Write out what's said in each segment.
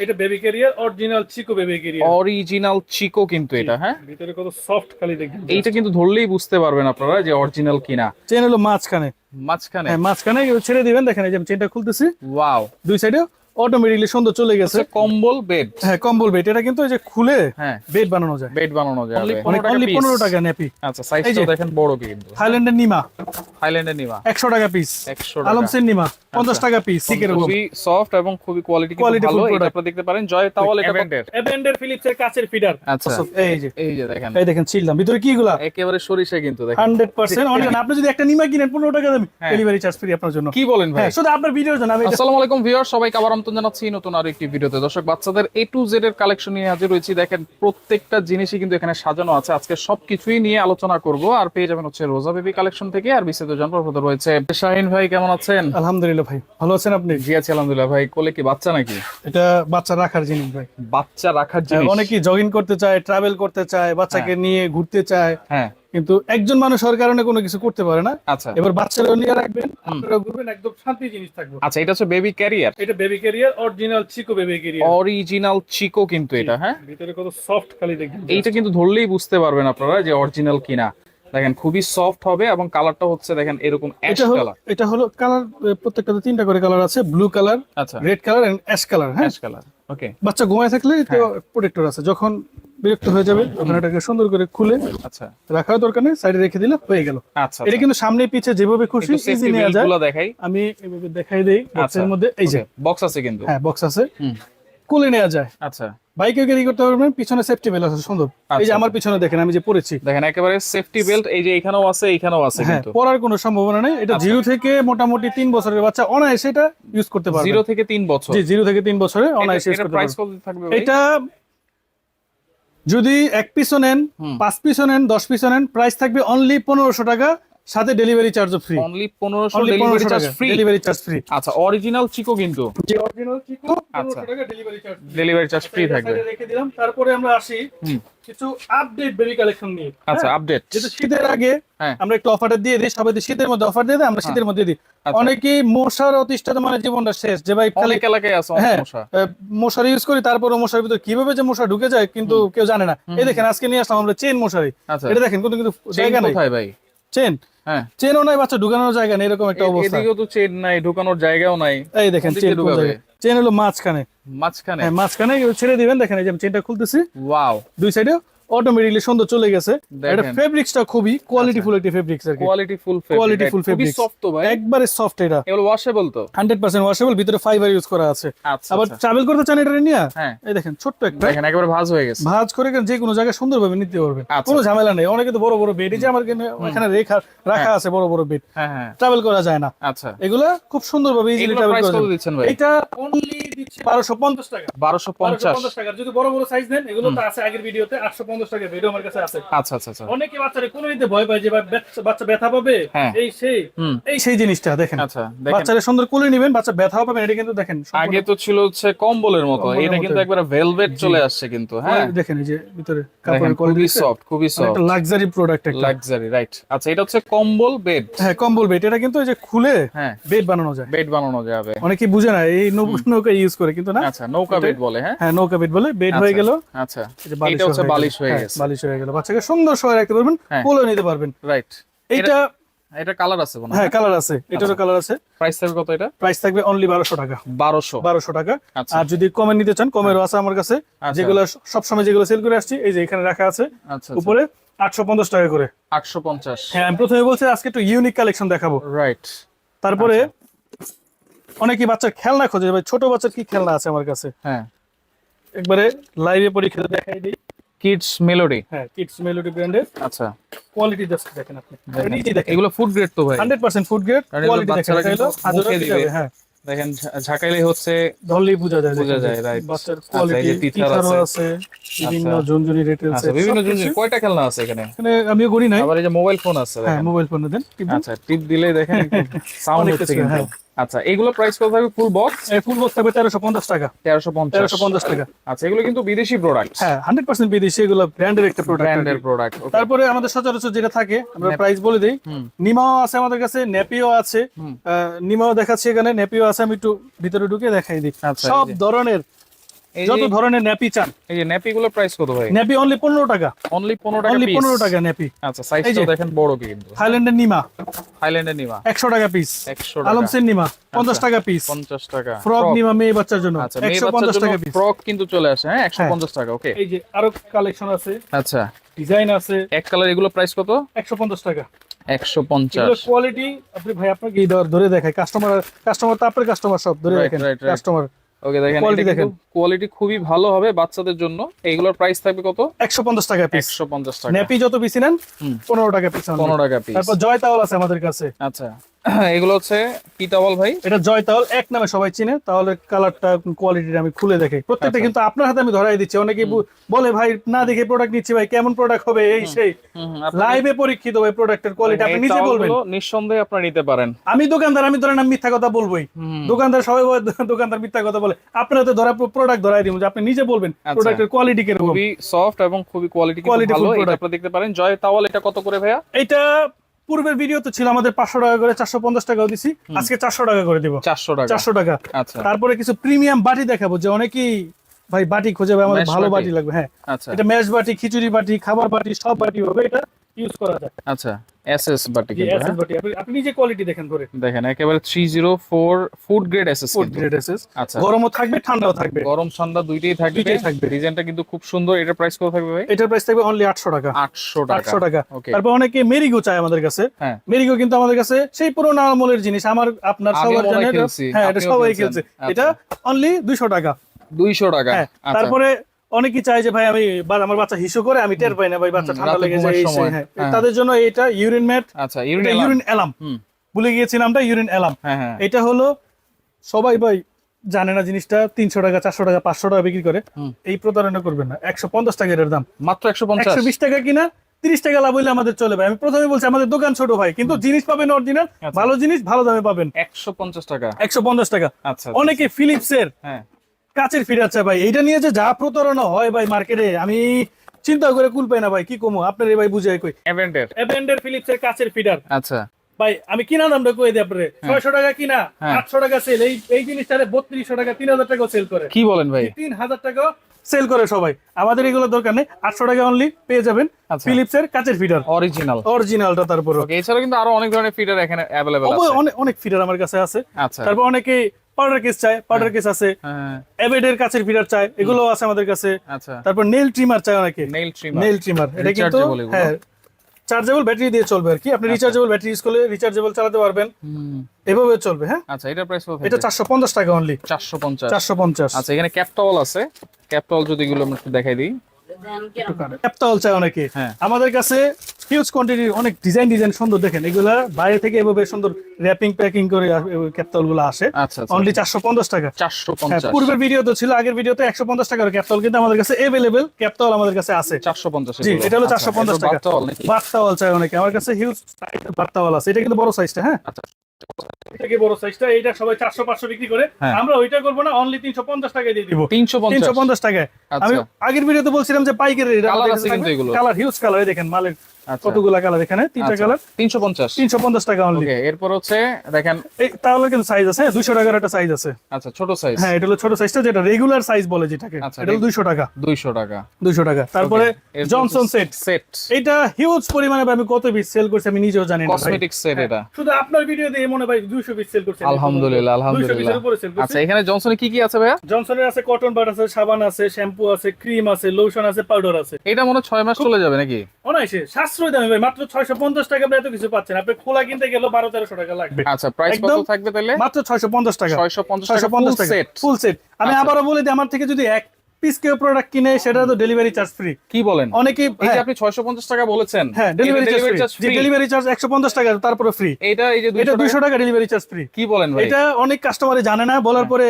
এটা baby carrier original Chicco baby carrier. Original Chicco কিন্তু এটা, হ্যাঁ ভিতরে কত সফট খালি দেখেন। এইটা কিন্তু ধরলেই বুঝতে পারবেন আপনারা যে অরিজিনাল কিনা। চেন হলো মাঝখানে, মাঝখানে, হ্যাঁ মাঝখানে ছেড়ে দিবেন, দেখেন এই যে আমি চেনটা খুলতেছি, ওয়াও, দুই সাইডে অটোমেটিকলি সুন্দর চলে গেছে। কম্বল বেড, হ্যাঁ কম্বল বেড, এটা কিন্তু এই যে খুলে হ্যাঁ বেড বানানো যায়। বেড বানানো যাবে অনলি 15 টাকা নেপি। আচ্ছা, সাইজটা দেখেন বড় কিন্তু। থাইল্যান্ডের নিমা, থাইল্যান্ডের নিমা 100 টাকা পিস। 100 টাকা। আলমসের নিমা 50 টাকা পিস। সিকের খুবই সফট এবং খুবই কোয়ালিটি ভালো। এটা আপনারা দেখতে পারেন জয় তাওয়াল, এটা এভেন্ডার ফিলিপসের কাচের ফিডার। আচ্ছা, এই যে দেখেন, এই দেখেন ছিললাম ভিতরে কি এগুলা একেবারে সরিষা কিন্তু দেখেন 100% অনেক। আপনি যদি একটা নিমা কিনেন 15 টাকা দাম, ডেলিভারি চার্জ ফ্রি আপনার জন্য। কি বলেন ভাই? হ্যাঁ শুধু আপনার ভিডিওর জন্য। আসসালামু আলাইকুম ভিউয়ার, সবাইকে আবার আমন্ত্রণ জানাচ্ছি নতুন আরো একটি ভিডিওতে। দর্শক, বাচ্চাদের A to Z এর কালেকশন নিয়ে হাজির হয়েছি। দেখেন প্রত্যেকটা জিনিসই কিন্তু এখানে সাজানো আছে। আজকে সবকিছুই নিয়ে আলোচনা করব, আর পেয়ে যাবেন হচ্ছে রোজা বেবি কালেকশন থেকে। আর বিস্তারিত জানবার কথা রয়েছে। শাহিন ভাই কেমন আছেন? আলহামদুলিল্লাহ ভাই, ভালো আছেন আপনি? জি আছি আলহামদুলিল্লাহ। ভাই কোলে কি বাচ্চা নাকি? এটা বাচ্চা রাখার জিনিস ভাই। বাচ্চা রাখার জিনিস। অনেকেই জগিং করতে চায়, ট্রাভেল করতে চায়, বাচ্চাকে নিয়ে ঘুরতে চায়, হ্যাঁ কিন্তু একজন মানুষ হওয়ার কারণে কোনো কিছু করতে পারে না। আচ্ছা, এবার বাচ্চারা নিয়ে রাখবেন, আপনারা ঘুরবেন, একদম শান্তি জিনিস থাকবে। আচ্ছা, এটা হচ্ছে বেবি ক্যারিয়ার। এটা baby carrier original Chicco baby carrier. Original Chicco কিন্তু এটা, হ্যাঁ ভিতরে কত সফট খালি দেখেন। এইটা কিন্তু ধরলেই বুঝতে পারবেন আপনারা যে অরিজিনাল কিনা। দেখেন খুবই সফট হবে এবং কালারটা হচ্ছে দেখেন এরকম অ্যাশ কালার। এটা হলো কালার, প্রত্যেকটাতে 3টা করে কালার আছে, ব্লু কালার, আচ্ছা, red colour and ash colour. হ্যাঁ অ্যাশ কালার, ওকে। বাচ্চা ঘুমায় থাকলে তো প্রোটেক্টর আছে, যখন বিরক্ত হয়ে যাবে তখন এটাকে সুন্দর করে খুলে আচ্ছা, রাখার দরকার নেই, সাইডে রেখে দিলে হয়ে গেল। আচ্ছা, এটা কিন্তু সামনে পিছে যেভাবে খুশি ইজি নেওয়া যায়। দেখাই, আমি এভাবে দেখাই দেই। বক্সের মধ্যে এই যে বক্স আছে কিন্তু, হ্যাঁ বক্স আছে, খুলে নেওয়া যায়। আচ্ছা, বাইকে ক্যারি করতে পারবেন, পিছনে সেফটি বেল্ট আছে সুন্দর। এই যে আমার পিছনে দেখেন আমি যে পরেছি, দেখেন একেবারে সেফটি বেল্ট। এই যে এখানেও আছে, এখানেও আছে কিন্তু। পরার কোনো সম্ভাবনা নেই। এটা 0 থেকে মোটামুটি 3 বছরের বাচ্চা অনায়াসে এটা ইউজ করতে পারবে। 0 থেকে 3 বছর। জি 0 থেকে 3 বছরে অনায়াসে ইউজ এটা করতে প্রাইস পারবে। কত থাকবে ভাই? এটা যদি 1 পিসও নেন, 5 পিসও নেন, 10 পিসও নেন, প্রাইস থাকবে অনলি 1500 টাকা, সাথে ডেলিভারি চার্জও free. Only 1500 delivery charge free. Delivery charge free. আচ্ছা, অরিজিনাল চিকো কিন্তু। যে অরিজিনাল চিকো 1500 টাকা delivery charge. Delivery charge free থাকবে। রেখে দিলাম। তারপরে আমরা আসি কিছু আপডেট বেবি কালেকশন নিয়ে। আচ্ছা, আপডেট। যেটা শীতের আগে আমরা একটু অফারটা দিয়ে দিই, সবাই শীতের মধ্যে অফার দিয়ে দেয়, আমরা শীতের মধ্যে দিই। অনেকেই মশার অতিষ্ঠতা মানে জীবনটা শেষ, যে ভাই অনেক এলাকায় আছে মশা, মশারি ইউজ করি, তারপরে মশারির ভিতর কিভাবে যে মশা ঢুকে যায় কিন্তু কেউ জানে না। এই দেখেন আজকে নিয়ে আসলাম আমরা চেন মশারি। এটা দেখেন কিন্তু জায়গা নাই কোথায় ভাই? চেন, হ্যাঁ চেনও নাই, বাচ্চা ঢুকানোর জায়গা নেই, এরকম একটা অবস্থা। এদিকেও তো চেন নাই, ঢোকানোর জায়গাও নাই। এই দেখেন চেন ঢুকাবে, চেন হলো মাঝখানে, মাঝখানে, হ্যাঁ মাঝখানে ছেড়ে দিবেন। দেখেন এই যে আমি চেনটা খুলতেছি, ওয়াও, দুই সাইডে অটোমেটিকলি সুন্দর চলে গেছে। এটা ফেব্রিক্সটা খুবই কোয়ালিটিফুল একটা ফেব্রিক্স আর কি। কোয়ালিটিফুল ফেব্রিক্স, সফট তো ভাই, একবারে সফট। এটা এগুলো ওয়াশেবল তো 100% ওয়াশেবল, ভিতরে ফাইবার ইউজ করা আছে। আবার ট্রাভেল করতে চান এটা নিয়ে, এই দেখেন ছোট্ট একটা, দেখেন একেবারে ভাঁজ হয়ে গেছে। ভাঁজ করে যে কোনো জায়গায় সুন্দরভাবে নিতে পারবেন, কোনো ঝামেলা নেই। অনেকে তো বড় বড় বেড, এই যে আমার এখানে রাখা আছে বড় বড় বেড, ট্রাভেল করা যায় না। আচ্ছা, এগুলা খুব সুন্দরভাবে ইজিলি ট্রাভেল করা যায়। দিচ্ছেন ভাই? এটা অনলি দিচ্ছে 1250 টাকা। 1250 টাকা। যদি বড় বড় সাইজ নেন, এগুলো তো আছে আগের ভিডিওতে 850 টাকা ভিডিও আমার কাছে আছে। আচ্ছা আচ্ছা আচ্ছা, অনেকে বাচ্চারা কোন নিতে ভয় পায় যে বাচ্চা ব্যথা পাবে, এই সেই জিনিসটা দেখেন। আচ্ছা, বাচ্চারা সুন্দর কোলে নেবেন, বাচ্চা ব্যথা পাবে এটা কিন্তু দেখেন। আগে তো ছিল হচ্ছে কম্বলের মতো, এটা কিন্তু একবারে ভেলভেট চলে আসছে কিন্তু। হ্যাঁ দেখেন এই যে ভিতরে কাপড়ের কোয়ালিটি খুবই সফট, খুবই সফট, একটা লাক্সারি প্রোডাক্ট, একটা লাক্সারি, রাইট। আচ্ছা, এটা হচ্ছে কম্বল বেড। হ্যাঁ কম্বল বেড, এটা কিন্তু এই যে খুলে বেড বানানো যায়। বেড বানানো যাবে। অনেকে বুঝে না, এই নৌকা ইউজ করে কিন্তু না। আচ্ছা, নৌকা বেড বলে। হ্যাঁ নৌকা বেড বলে। বেড হয়ে গেল। আচ্ছা, এটা হচ্ছে বালিশ হয়ে গেছে। বালিশ হয়ে গেল, বাচ্চাকে সুন্দর শোয়া রাখতে পারবেন, কোলে নিতে পারবেন। রাইট। এটা কালার আছে মনে হয়? হ্যাঁ কালার আছে, এটারও কালার আছে। প্রাইস থাকবে কত? এটা প্রাইস থাকবে অনলি 1200 টাকা। 1200 টাকা। আর যদি কমে নিতে চান, কমেরও আছে আমার কাছে, যেগুলো সবসময় যেগুলো সেল করে আসছি, এই যে এখানে রাখা আছে উপরে 850 টাকা করে। 850। হ্যাঁ আমি প্রথমে বলছি আজকে একটু ইউনিক কালেকশন দেখাবো। রাইট। তারপরে অনেকেই বাচ্চার খেলনা খোঁজে, ভাই ছোট বাচ্চার কি খেলনা আছে আমার কাছে, হ্যাঁ একবারে লাইভে পরীক্ষা দেখাই দিই। Kids melody. হ্যাঁ কিডস মেলোডি ব্র্যান্ডের। আচ্ছা, কোয়ালিটি জাস্ট দেখেন আপনি, এগুলো ফুড গ্রেড তো ভাই? 100% ফুড গ্রেড কোয়ালিটি দেখেন। হ্যাঁ দেখেন ঝাঁকাইলে হচ্ছে ধরলেই বোঝা যায়, রাইট। বাচ্চার কোয়ালিটি টিচারও আছে, বিভিন্ন ঝুনঝুনি রেটেল আছে, বিভিন্ন ঝুনঝুনি। কয়টা খেলনা আছে এখানে? আমিও গড়ি নাই। আবার এই যে মোবাইল ফোন আছে। হ্যাঁ মোবাইল ফোনে দেন। আচ্ছা, টিপ দিলে দেখেন সাউন্ড হচ্ছে কিন্তু। আচ্ছা, এগুলো প্রাইস কত থাকবে? Full box? ফুল বক্স থাকবে 1350 টাকা। 1350 টাকা। আচ্ছা, এগুলো কিন্তু বিদেশি প্রোডাক্ট। হ্যাঁ 100% বিদেশি, এগুলো ব্র্যান্ডের একটা প্রোডাক্ট। তারপরে আমাদের সচরাচর যেটা থাকে আমরা প্রাইস বলে দেই। নিমাও আছে আমাদের কাছে, নেপিও আছে। নিমাও দেখাচ্ছি এখানে, নেপিও আছে। আমি একটু ভিতরে ঢুকে দেখাই দিই। সব ধরনের এই যত যে ধরনের ন্যাপি চান। এই যে ন্যাপি গুলোর প্রাইস কত ভাই? ন্যাপি অনলি 15 টাকা, অনলি 15 টাকা অনলি পিস। 15 টাকা ন্যাপি। আচ্ছা, সাইজটা দেখেন বড় কিন্তু। থাইল্যান্ডের নিমা, থাইল্যান্ডের নিমা 100 টাকা পিস। 100 টাকা। আলমসের নিমা 50 টাকা পিস। 50 টাকা। ফ্রক নিমা মেয়ে বাচ্চার জন্য আচ্ছা, মেয়ে বাচ্চার 150 জন্য টাকা পিস। ফ্রক কিন্তু চলে আসে, হ্যাঁ 150 টাকা। ওকে, এই যে আরো কালেকশন আছে, আচ্ছা ডিজাইন আছে, এক কালার, এগুলো প্রাইস কত? 150 টাকা। 150। এগুলো কোয়ালিটি আপনি ভাই আপনাকে এই ধরে দেখায়, কাস্টমার তো আপনার কাস্টমার সব ধরে Right, দেখেন right, right. কাস্টমার। ওকে, দেখেন Quality এটা দেখেন। কিন্তু কোয়ালিটি খুবই ভালো হবে বাচ্চাদের জন্য। এইগুলোর প্রাইস থাকবে কত? 150 টাকা পিস। 150 টাকা। নেপি যত পিস নেন 15 টাকা পিস। 15 টাকা পিস। তারপর জয় তাওয়াল আছে আমাদের কাছে। আচ্ছা, এগুলো হচ্ছে কি টাওয়াল ভাই? এটা জয় তাওয়াল এক নামে সবাই চিনে। তাহলে কালারটা কোয়ালিটিটা আমি খুলে দেখাই, প্রত্যেকটা আচ্ছা। কিন্তু আপনার হাতে আমি ধরাই দিচ্ছি। অনেকে বলে ভাই না দেখে প্রোডাক্ট নিচ্ছি, ভাই কেমন প্রোডাক্ট হবে এই সেই। লাইভে পরীক্ষিত ভাই প্রোডাক্টের কোয়ালিটি আপনি নিজে বলবেন। নিঃসন্দেহে আপনারা নিতে পারেন। আমি দোকানদার, আমি ধরেন আমি মিথ্যা কথা বলবোই। দোকানদার সবাই বলে দোকানদার মিথ্যা কথা বলে, আপনার হাতে ধরা প্রোডাক্ট ধরাই দিব যে আপনি নিজে বলবেন প্রোডাক্টের কোয়ালিটি কিরকম। খুবই সফট এবং খুবই কোয়ালিটি ভালো। এটা আপনারা দেখতে পারেন। জয় তাওয়াল এটা কত করে ভাইয়া? এটা পূর্বের ভিডিওতে ছিল আমাদের 500 টাকা করে, 450 টাকাও দিছি, আজকে 400 টাকা করে দিব। 400 টাকা। 400 টাকা। আচ্ছা, তারপরে কিছু প্রিমিয়াম বাটি দেখাবো, যে অনেকেই ভাই বাটি খোঁজে, ভাই আমাদের Mesh ভালো বাটি। বাটি লাগবে। হ্যাঁ, আচ্ছা, এটা ম্যাশ বাটি, খিচুড়ি বাটি, খাবার বাটি, সব বাটি হবে, এটা ইউজ করা যায়। আচ্ছা, এসএস বাটি জি, কিন্তু, এসএস হ্যাঁ? বাটি আপনি নিজে কোয়ালিটি দেখেন ধরে। দেখেন একেবারে 304 ফুড গ্রেড এসএস ফুড কিন্তু। Grade SS. আচ্ছা, গরমও থাকবে ঠান্ডাও থাকবে, গরম ঠান্ডা দুইটাই থাকবে। দুইটাই থাকবে। ডিজাইনটা কিন্তু খুব সুন্দর। এটার প্রাইস কত থাকবে ভাই? এটার প্রাইস থাকবে অনলি 800 টাকা। 800 টাকা। 800 টাকা। ওকে, তারপর অনেকে মেরিগো চায় আমাদের কাছে। হ্যাঁ, মেরিগো কিন্তু আমাদের কাছে সেই পুরোনো আমলের জিনিস, আমার আপনার আগে সবার মনে হয় জানেন। খেলছি, হ্যাঁ, এটা আপনিও সবাই খেলছেন। খেলছে। আচ্ছা। এটা অনলি 200 টাকা। 200 টাকা। হ্যাঁ, আচ্ছা, তারপরে অনেকেই চায় যে ভাই আমি আমার বাচ্চা হিসু করে, আমি টের পাই না ভাই বাচ্চা ঠান্ডা রাতে লেগে ঘুমের যায় এই সময়। সেই। হ্যাঁ, হ্যাঁ। তাদের জন্য এটা ইউরিন ম্যাট। আচ্ছা, এটা ইউরিন অ্যালার্ম, ভুলে গিয়েছি নামটা, ইউরিন অ্যালার্ম। হ্যাঁ, হ্যাঁ, এটা হলো সবাই ভাই জানে না জিনিসটা, 300 টাকা 400 টাকা 500 টাকা বিক্রি করে। এই প্রতারণা করবেন না। 150 টাকা এর দাম, মাত্র 150। 120 টাকা কিনা 30 টাকা লাভ হইলে আমাদের চলে ভাই। আমি প্রথমে বলছি আমাদের দোকান ছোট ভাই, কিন্তু জিনিস পাবেন অরিজিনাল, আচ্ছা। ভালো জিনিস ভালো দামে পাবেন। 150 টাকা। 150 টাকা। আচ্ছা, অনেকে ফিলিপসের হ্যাঁ, কাচের ফিড আছে ভাই, এইটা নিয়ে যে যা প্রতারণা হয় ভাই মার্কেটে, আমি চিন্তা করে কুল পাই না ভাই, কি কমো আপনার ভাই বুঝাই কই। এভেন্ডের ফিলিপসের কাচের ফিডার আচ্ছা, ভাই, আমি কিনা দামটা কই দিই আপনারে, 600 টাকা কিনা, 800 টাকা সেল। এই জিনিসটারে 3200 টাকা 3000 টাকা সেল করে। কি বলেন ভাই? 3000 টাকা সেল করে সবাই। আমাদের এগুলো দরকার নেই, 800 টাকা অনলি পেয়ে যাবেন আচ্ছা। ফিলিপসের কাচের ফিডার অরিজিনাল। অরিজিনালটা। তারপর ওকে, এছাড়া কিন্তু আরো অনেক ধরনের ফিডার এখানে अवेलेबल আছে। অনেক ফিডার আমার কাছে আছে। আচ্ছা, তারপর অনেকে পাউডার কেস চায়, পাউডার কেস আছে। হ্যাঁ, এভেডের কাচের ফিডার চায়, এগুলো আছে আমাদের কাছে। আচ্ছা, তারপর নেল ট্রিমার চায় অনেকে, নেইল ট্রিমার। Nail trimmer. এটা কিন্তু Rechargeable এগুলো। হ্যাঁ চার্জেবল ব্যাটারি দিয়ে চলবে আর কি। আপনি রিচার্জেবল ব্যাটারি ইউজ করলে রিচার্জেবল চালাতে পারবেন, এভাবে চলবে। হ্যাঁ, আচ্ছা, এটার প্রাইস কত? এটা 450 টাকা অনলি। 450। 450। আচ্ছা, এখানে ক্যাপ টাওয়াল আছে। ক্যাপ টাওয়াল যদি এগুলো আমরা একটু দেখাই দিই। ক্যাপটাওয়াল চায় অনেকে। হ্যাঁ। আমাদের কাছে হিউজ কোয়ান্টিটির অনেক ডিজাইন সুন্দর দেখেন, এগুলা বাইরে থেকে এভাবে সুন্দর র‍্যাপিং প্যাকিং করে ক্যাপটাওয়াল গুলো আসে। আচ্ছা, অনলি 450 টাকা। 450। পূর্বের ভিডিও তো ছিল, আগের ভিডিওতে 150 টাকার ক্যাপটাওয়াল কিন্তু আমাদের কাছে अवेलेबल ক্যাপটাওয়াল আমাদের কাছে আছে। 450। জি, এটা হলো 450 টাকা। বাথটাওয়াল চাই অনেকে, আমার কাছে হিউজ বাথটাওয়াল আছে। এটা কিন্তু বড় সাইজটা। হ্যাঁ, আচ্ছা, এটা কি বড় সাইজটা, এটা সবাই 400 500 বিক্রি করে, হ্যাঁ। আমরা ওইটা করব না, অনলি 350 টাকায় দিয়ে দিব। 350। 350 টাকায়। আচ্ছা। আমি আগের ভিডিওতে বলছিলাম যে পাইকারি রেট কালার আছে কিন্তু এগুলো। কালার হিউজ কালার, এই দেখেন মালের আচ্ছা, কতগুলা কালার, এখানে তিনটা আচ্ছা, কালার। 350। 350 টাকা অনলি। ওকে, এরপর হচ্ছে দেখেন, এই তাহলে কিন্তু সাইজ আছে, 200 টাকার একটা সাইজ আছে। আচ্ছা, ছোট সাইজ। হ্যাঁ, এটা হলো ছোট সাইজটা, যেটা রেগুলার সাইজ বলে যেটাকে। আচ্ছা, এটা হলো 200 টাকা। 200 টাকা। 200 টাকা। তারপরে জনসন সেট। এটা হিউজ পরিমাণে আমি কত পিস সেল করছি আমি নিজেও জানি না ভাই। কসমেটিক সেট এটা। শুধু আপনার ভিডিও দিয়ে মনে ভাই 200 পিস সেল করছি। আলহামদুলিল্লাহ, 200 আলহামদুলিল্লাহ। পিসের উপরে সেল করছি। আচ্ছা, এখানে জনসনে কি কি আছে ভাইয়া? জনসনের আছে কটন বাড আছে, সাবান আছে, শ্যাম্পু আছে, ক্রিম আছে, লোশন আছে, পাউডার আছে। এটা মনে হয় 6 মাস চলে যাবে নাকি? অনায়াসে সাশ্রয় দামে ভাই, মাত্র 650 টাকা আপনি এত কিছু পাচ্ছেন। আপনি খোলা কিনতে গেলে 1200-1300 টাকা লাগবে। আচ্ছা, প্রাইস কত একদম থাকবে তাহলে? মাত্র 650 টাকা। 650 টাকা ফুল 650 টাকা সেট। Full set. আমি আচ্ছা। আবারও বলে দিই, আমার থেকে যদি এক পিস কেউ প্রোডাক্ট কিনে সেটা তো ডেলিভারি চার্জ ফ্রি। কি বলেন? অনেকে এই যে আপনি 650 টাকা বলেছেন, হ্যাঁ delivery charge free. Delivery charge 150 টাকা, তারপরে ফ্রি। এটা এই যে এটা 200 200 টাকা ডেলিভারি চার্জ ফ্রি। কি বলেন ভাই? এটা অনেক কাস্টমারে জানে না, বলার পরে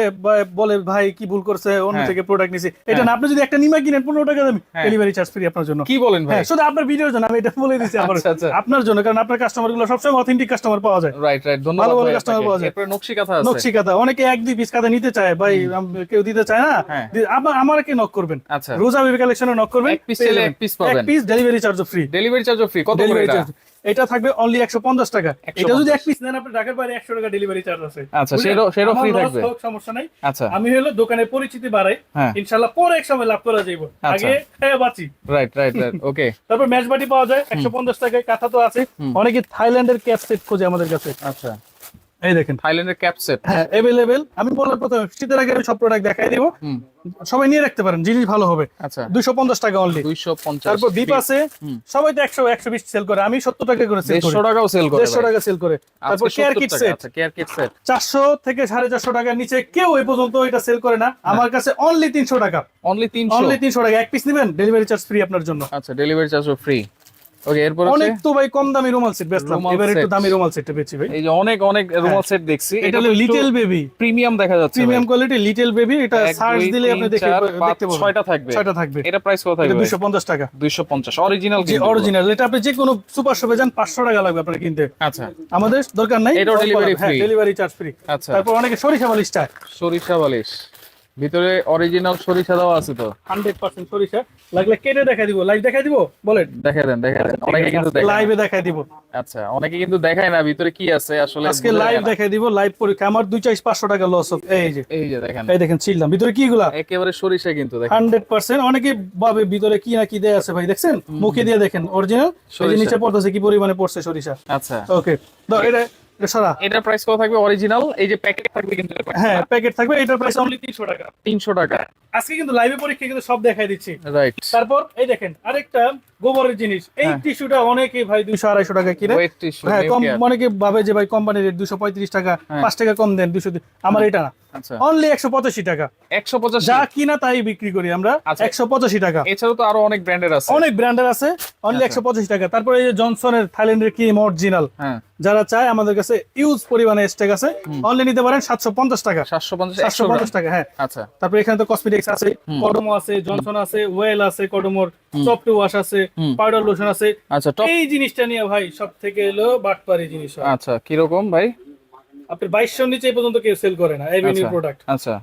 বলে ভাই কি ভুল করছে, অন্য থেকে প্রোডাক্ট নিছি। এটা না, আপনি যদি একটা নিমা কিনেন 15 টাকা দাম, ডেলিভারি চার্জ ফ্রি আপনার জন্য। কি বলেন ভাই? হ্যাঁ, শুধু আপনার ভিডিওর জন্য আমি এটা বলে দিচ্ছি। আচ্ছা, আচ্ছা। আপনার জন্য, কারণ আপনার কাস্টমার গুলো সবসময় অথেন্টিক কাস্টমার পাওয়া যায়। রাইট, ধন্যবাদ ভালো ভালো ভাই কাস্টমার আপনাকে। পাওয়া যায়। এরপরে নকশি কাঁথা আছে। নকশি কাঁথা অনেকে 1-2 পিস কাঁথা নিতে চায় ভাই, কেউ দিতে চায় না। হ্যাঁ। আমাকে নক করবেন, আচ্ছা, রোজা বেবি কালেকশনে নক করবেন, এক পিস চাইলে এক পিস পাবেন। এক piece delivery charge free. Delivery চার্জও ফ্রি। কত করে ডেলিভারি এটা? চার্জ এটা থাকবে অনলি 150 টাকা। 150 এটা যদি এক পিস নেন আপনি ঢাকার বাইরে 100 টাকা ডেলিভারি চার্জ আছে। আচ্ছা, বুঝলেন? সেটাও আমার ফ্রি loss থাকবে। হোক, সমস্যা নাই। আচ্ছা, আমি হলো দোকানের পরিচিতি বাড়াই, হ্যাঁ। ইনশাআল্লাহ পরে এক সময় লাভ করা যাইব, আচ্ছা। আগে খেয়ে বাঁচি। রাইট রাইট রাইট, ওকে। তারপর ম্যাচ বাটি পাওয়া যায় 150 টাকায়, কাঁথা তো আছে। অনেকে থাইল্যান্ডের ক্যাপ সেট খোঁজে আমাদের কাছে, আচ্ছা, এই দেখেন থাইল্যান্ডের ক্যাপ সেট। হ্যাঁ অ্যাভেলেবেল। আমি বললাম প্রথমে শীতের আগে আমি সব প্রোডাক্ট দেখাই দিব, সবাই নিয়ে রাখতে পারেন, জিনিস ভালো হবে। আচ্ছা, 250 টাকা অনলি। 250। তারপর দ্বীপ আছে, সবাই তো 100 120 সেল করে, আমি 70 টাকা করে সেল করি। 150 টাকাও সেল করে 150 টাকা সেল করে। তারপর কেয়ার কিট সেট, আচ্ছা, কেয়ার কিট সেট 400 থেকে 450 টাকার নিচে কেউ এই পর্যন্ত এটা সেল করে না। আমার কাছে অনলি 300 টাকা, অনলি 300। অনলি 300 টাকা। এক পিস নেবেন, ডেলিভারি চার্জ ফ্রি আপনার জন্য। আচ্ছা, ডেলিভারি চার্জও ফ্রি। ওকে, এরপর অনেক আছে তো ভাই কম দামি রুমাল সেট বেচলাম, রুমাল এবার একটু set। দামি রুমাল সেটটা বেচি ভাই। এই যে অনেক অনেক রুমাল সেট দেখছি। এটা হলো লিটল বেবি, প্রিমিয়াম দেখা যাচ্ছে, প্রিমিয়াম কোয়ালিটি লিটল বেবি। এটা এক, সার্চ দুই, দিলে তিন, আপনি দেখতে চার, পাঁচ, দেখতে পাবেন, 6টা থাকবে। 6টা থাকবে। এটা প্রাইস কত এটা থাকবে? 250 টাকা। 250 অরিজিনাল জি অরিজিনাল। এটা আপনি যে কোনো সুপার শপে যান 500 টাকা লাগবে আপনার কিনতে। আচ্ছা, আমাদের দরকার নাই, এটাও delivery free? Delivery charge free. আচ্ছা। তারপর অনেকে সরিষা বালিশ চায়, সরিষা বালিশ, ভিতরে অরিজিনাল সরিষা দেওয়া আছে তো? 100% সরিষা। লাগলে কেটে দেখাই দিব, লাইভ দেখাই দিব, বলেন। দেখাই দেন, দেখাই দেন। অনেকে কিন্তু দেখায় না। লাইভে দেখাই দিব, আচ্ছা, অনেকে কিন্তু দেখায় না ভিতরে কি আছে আসলে। আজকে বোঝা লাইভ যায় না। দেখাই দিব, লাইভ পরীক্ষা। আমার 2-500 টাকা লস হবে। এই যে এই যে দেখেন, এই দেখেন ছিললাম, ভিতরে কি গুলা একেবারে সরিষা কিন্তু দেখেন। 100%। অনেকে ভাবে ভিতরে কি না কি দেয়া আছে ভাই, দেখছেন মুখে দিয়ে দেখেন অরিজিনাল। এই যে সরিষা। নিচে পড়তেছে কি পরিমাণে পড়ছে সরিষা। আচ্ছা, ওকে, দাও এটা এটা সারা। এটার প্রাইস কত থাকবে? অরিজিনাল এই যে প্যাকেট থাকবে কিন্তু হ্যাঁ প্যাকেট থাকবে, এটার প্রাইস অনলি 300 টাকা। 300 টাকা। আজকে কিন্তু লাইভে পরীক্ষা কিন্তু সব দেখাই দিচ্ছি। রাইট। তারপর এই দেখেন আরেকটা গোবরের জিনিস, এই টিস্যুটা অনেকে ভাই 200-250 টাকা কিনে। Wait tissue. হ্যাঁ কম, অনেকে ভাবে যে ভাই কোম্পানির রেট 235 টাকা, 5 টাকা কম দেন 200। আমার এটা না, আচ্ছা, অনলি 185 টাকা। 150। যা কিনা তাই বিক্রি করি আমরা, আচ্ছা। 185 টাকা। এছাড়াও তো আরো অনেক ব্র্যান্ডের আছে। অনেক ব্র্যান্ডের আছে, অনলি আচ্ছা। 185 টাকা। তারপরে এই যে জনসনের থাইল্যান্ডের ক্রিম অরিজিনাল, হ্যাঁ, যারা চায় আমাদের কাছে ইউজ পরিমাণে স্টক আছে, অনলি নিতে পারেন 750 টাকা। 750 750 টাকা, হ্যাঁ। আচ্ছা, তারপরে এখানে তো কসমেটিক্স আছে, কডোমো আছে, জনসন আছে, ওয়েল আছে, কডোমোর সফট ওয়াশ আছে, পাউডার লোশন আছে। আচ্ছা, টপ। এই জিনিসটা নিয়ে ভাই সব থেকে এলো বাটপারি জিনিস হয়। আচ্ছা, কি রকম ভাই? আপনি 2200 নিচে এই পর্যন্ত কেউ সেল করে না এভিনিউ আচ্ছা, প্রোডাক্ট। আচ্ছা,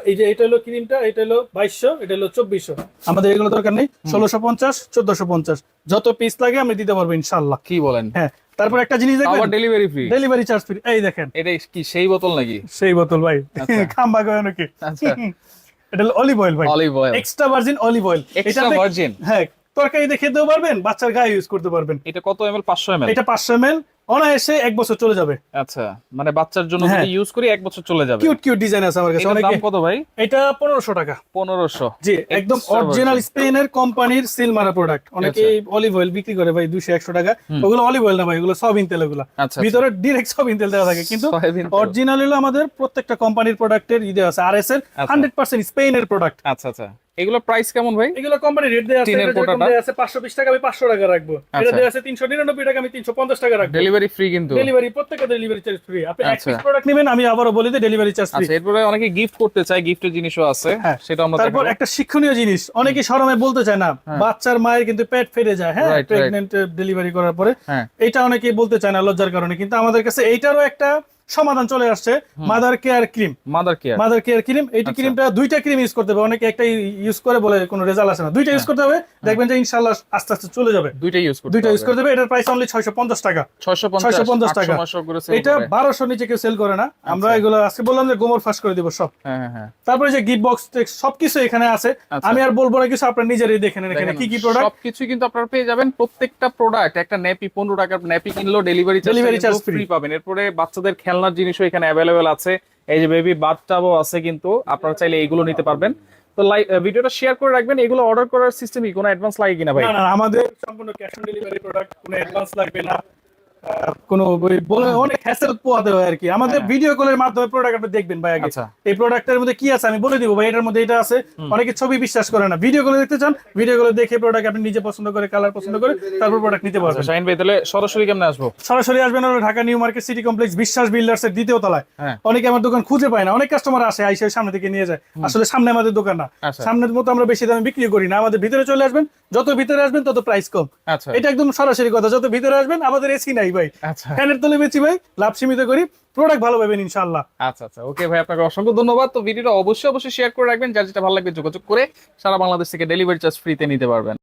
এই যে এটা হলো ক্রিমটা, এটা হলো 2200, এটা হলো 2400। আমাদের এগুলো দরকার নেই। 1650, 1450 যত পিস লাগে আমি দিতে পারবো ইনশাআল্লাহ। কি বলেন? হ্যাঁ। তারপর একটা জিনিস আবার দেখবেন, delivery free, delivery charge free. এই দেখেন এটা কি সেই বোতল নাকি? সেই বোতল ভাই, আচ্ছা। খাম্বা গয় নাকি। আচ্ছা, এটা হলো অলিভ অয়েল ভাই, olive oil, extra virgin olive oil. Extra virgin. হ্যাঁ, তরকারিতে খেতেও পারবেন, বাচ্চার গায়ে ইউজ করতে পারবেন। এটা কত ml? 500 ml। এটা 500 ml, অনায়াসে 1 বছর চলে যাবে। আচ্ছা, মানে বাচ্চার জন্য হ্যাঁ। যদি ইউজ করি 1 বছর চলে যাবে। কিউট কিউট ডিজাইন আছে আমার কাছে এটার অনেক। দাম কত ভাই? এটা 1500 টাকা। 1500। জি একদম Extra অরিজিনাল virgin। স্পেনের কোম্পানির সিল মারা প্রোডাক্ট। অনেকে অলিভ অয়েল বিক্রি করে ভাই 200-100 টাকা, ওগুলো অলিভ অয়েল না ভাই, ওগুলো সয়াবিন তেল। ওগুলো আচ্ছা, ভিতরে ডিরেক্ট সয়াবিন তেল দেওয়া থাকে, কিন্তু সয়াবিন তেল। অরিজিনাল হলো আমাদের প্রত্যেকটা কোম্পানির প্রোডাক্টের ই দেওয়া আছে। আরএস এর 100% স্পেনের প্রোডাক্ট। আচ্ছা, আচ্ছা, এগুলো প্রাইস কেমন ভাই? এগুলো কোম্পানি রেট দেওয়া আছে, টিনের এটা যেরকম কোটাটা? দেওয়া আছে 520 টাকা, আমি 500 টাকা রাখবো। এটা আচ্ছা। দেওয়া আছে 399 টাকা, আমি 350 টাকা রাখবো। ডেলিভারি ফ্রি কিন্তু? ডেলিভারি, প্রত্যেকটা ডেলিভারি চার্জ ফ্রি। আপনি এক আচ্ছা। পিস প্রোডাক্ট নেবেন, আমি আবারও বলি যে ডেলিভারি চার্জ ফ্রি। আচ্ছা, এরপরে অনেকে গিফট করতে চায়, গিফটের জিনিসও আছে, হ্যাঁ। সেটা আমরা তারপর দেখাবো। একটা শিক্ষণীয় জিনিস, অনেকে শরমে বলতে চায় না, বাচ্চার মায়ের কিন্তু পেট ফেটে যায়, হ্যাঁ, Right, right. প্রেগন্যান্ট ডেলিভারি করার পরে। হ্যাঁ, এটা অনেকেই বলতে চায় না লজ্জার কারণে, কিন্তু আমাদের কাছে এইটারও একটা সমাধান চলে আসছে, mother care cream. Mother care. Mother care cream, এইটা আচ্ছা। ক্রিমটা দুইটা ক্রিম ইউজ করতে হবে। অনেকে একটা ইউজ করে বলে কোনো রেজাল্ট আসে না, দুইটা ইউজ করতে হবে, দেখবেন যে ইনশাআল্লাহ আস্তে আস্তে চলে যাবে। দুইটা ইউজ করতে দুইটা ইউজ করতে হবে। এটার প্রাইস অনলি 650 টাকা। 650 টাকা। 800 করে sell এটা করে। 1200 নিচে কেউ সেল করে না। আমরা এগুলো আজকে বললাম যে গোমর ফাঁস করে দিব সব। হ্যাঁ, হ্যাঁ, হ্যাঁ। তারপরে যে গিফট বক্স সবকিছু এখানে আছে, আচ্ছা। আমি আর বলবো না কিছু, আপনারা নিজেরাই দেখে নেন এখানে কি কি প্রোডাক্ট। সবকিছু কিন্তু আপনারা পেয়ে যাবেন। প্রত্যেকটা প্রোডাক্ট, একটা ন্যাপি 15 টাকার ন্যাপি কিনলেও delivery Delivery charge free free পাবেন। এরপরে বাচ্চাদের খেলনার জিনিসও এখানে অ্যাভেলেবেল আছে। এই যে বেবি বাথটাবও আছে, কিন্তু আপনারা চাইলে এইগুলো নিতে পারবেন। তো ভিডিওটা শেয়ার করে রাখবেন। এগুলো অর্ডার করার সিস্টেম কি কোনো অ্যাডভান্স লাগে কিনা ভাই? না না, আমাদের সম্পূর্ণ ক্যাশ অন ডেলিভারি প্রোডাক্ট, কোনো অ্যাডভান্স লাগবে না। কোনো বলে অনেক হ্যাসেল পোয়াতে হয় আর কি। আমাদের ভিডিও কলের মাধ্যমে প্রোডাক্ট আপনি দেখবেন ভাই আগে, আচ্ছা। এই প্রোডাক্টের মধ্যে কি আছে আমি বলে দিব ভাই, এটার মধ্যে এটা আছে। অনেকে ছবি বিশ্বাস করে না, ভিডিও কলে দেখতে চান, ভিডিও কলে দেখে প্রোডাক্ট আপনি নিজে পছন্দ করে, কালার পছন্দ করে তারপর প্রোডাক্ট নিতে পারবেন। শাহিন ভাই, তাহলে সরাসরি কেমনে আসবো? সরাসরি আসবেন হলো Dhaka new market city complex বিশ্বাস বিল্ডার্স এর দ্বিতীয় তলায়। হ্যাঁ। অনেকে আমার দোকান খুঁজে পায় না, অনেক কাস্টমার আসে আইসে সামনে থেকে নিয়ে যায়। আসলে সামনে আমাদের দোকান না, আচ্ছা। সামনের মতো আমরা বেশি দামে বিক্রি করি না। আমাদের ভিতরে চলে আসবেন, যত ভিতরে আসবেন তত প্রাইস কম। আচ্ছা, এটা একদম সরাসরি কথা, যত ভিতরে আসবেন। আমাদের এসি নাই ভাই, আচ্ছা, ফ্যানের তলে বেচি ভাই, লাভ সীমিত করি, প্রোডাক্ট ভালো পাবেন ইনশাআল্লাহ। আচ্ছা, আচ্ছা, ওকে ভাই, আপনাকে অসংখ্য ধন্যবাদ। তো ভিডিওটা অবশ্যই শেয়ার করে রাখবেন, যার যেটা ভালো লাগবে যোগাযোগ করে সারা বাংলাদেশ থেকে ডেলিভারি চার্জ ফ্রিতে নিতে পারবেন।